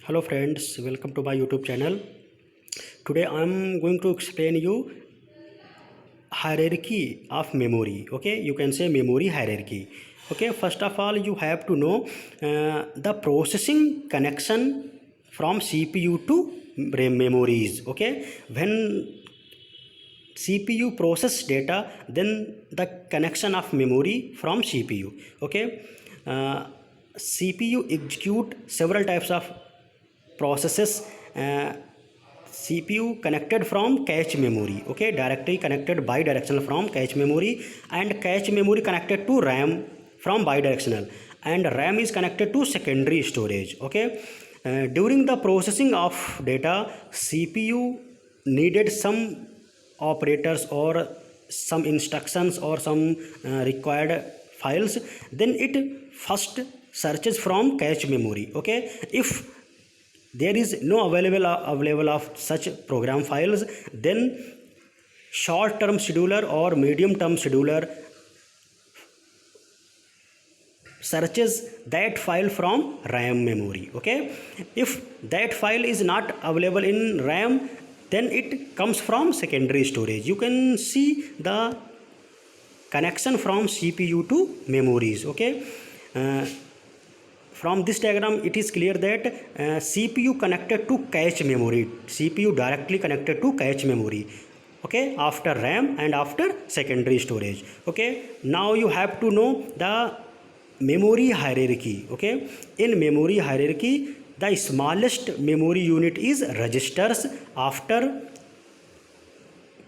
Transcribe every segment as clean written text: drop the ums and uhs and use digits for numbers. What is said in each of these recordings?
Hello friends, welcome to my YouTube channel. Today I am going to explain you hierarchy of memory. Okay, you can say memory hierarchy. Okay, first of all you have to know the processing connection from CPU to memories. Okay, when CPU process data, then the connection of memory from CPU. Okay, CPU execute several types of processes. CPU connected from cache memory. Okay, directly connected bidirectional from cache memory, and cache memory connected to RAM from bidirectional, and RAM is connected to secondary storage. Okay, during the processing of data, CPU needed some operators or some instructions or some required files. Then it first searches from cache memory. Okay, if there is no available of such program files, then short term scheduler or medium term scheduler searches that file from RAM memory. Okay, if that file is not available in RAM, then it comes from secondary storage. You can see the connection from CPU to memories. Okay, from this diagram it is clear that CPU connected to cache memory, CPU directly connected to cache memory. Okay, after RAM and after secondary storage. Okay, now you have to know the memory hierarchy. Okay, in memory hierarchy the smallest memory unit is registers, after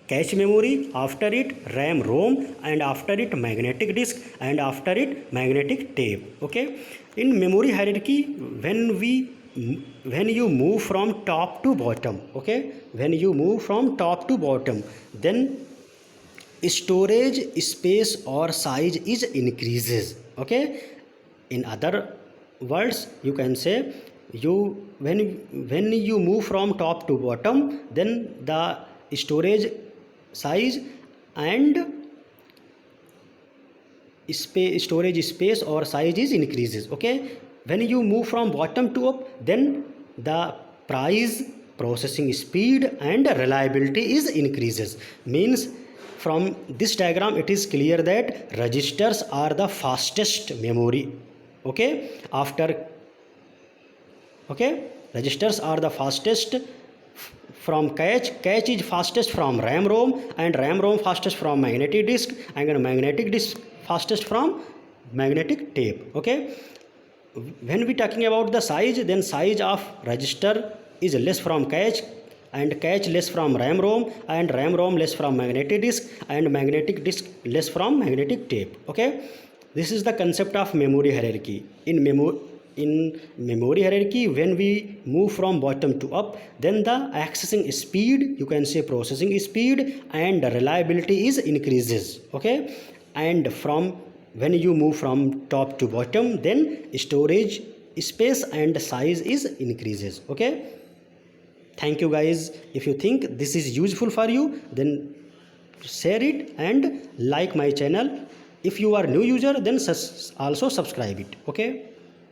cache memory, after it RAM ROM, and after it magnetic disk, and after it magnetic tape. Okay, in memory hierarchy, when you move from top to bottom, okay, when you move from top to bottom, then storage space or size is increases. Okay, in other words you can say, when you move from top to bottom, then the storage size and storage space or size is increases. Okay, when you move from bottom to up, then the price, processing speed and reliability is increases. Means from this diagram it is clear that registers are the fastest memory. Okay, registers are the fastest from cache is fastest from RAM ROM, and RAM ROM fastest from magnetic disk, and magnetic disk fastest from magnetic tape. Okay, when we talking about the size, then size of register is less from cache, and cache less from RAM ROM, and RAM ROM less from magnetic disk, and magnetic disk less from magnetic tape. Okay, this is the concept of memory hierarchy. In memory hierarchy, when we move from bottom to up, then the accessing speed, you can say processing speed and reliability is increases. Okay, and from when you move from top to bottom, then storage space and size is increases. Okay, thank you guys. If you think this is useful for you, then share it and like my channel. If you are new user, then also subscribe it. Okay.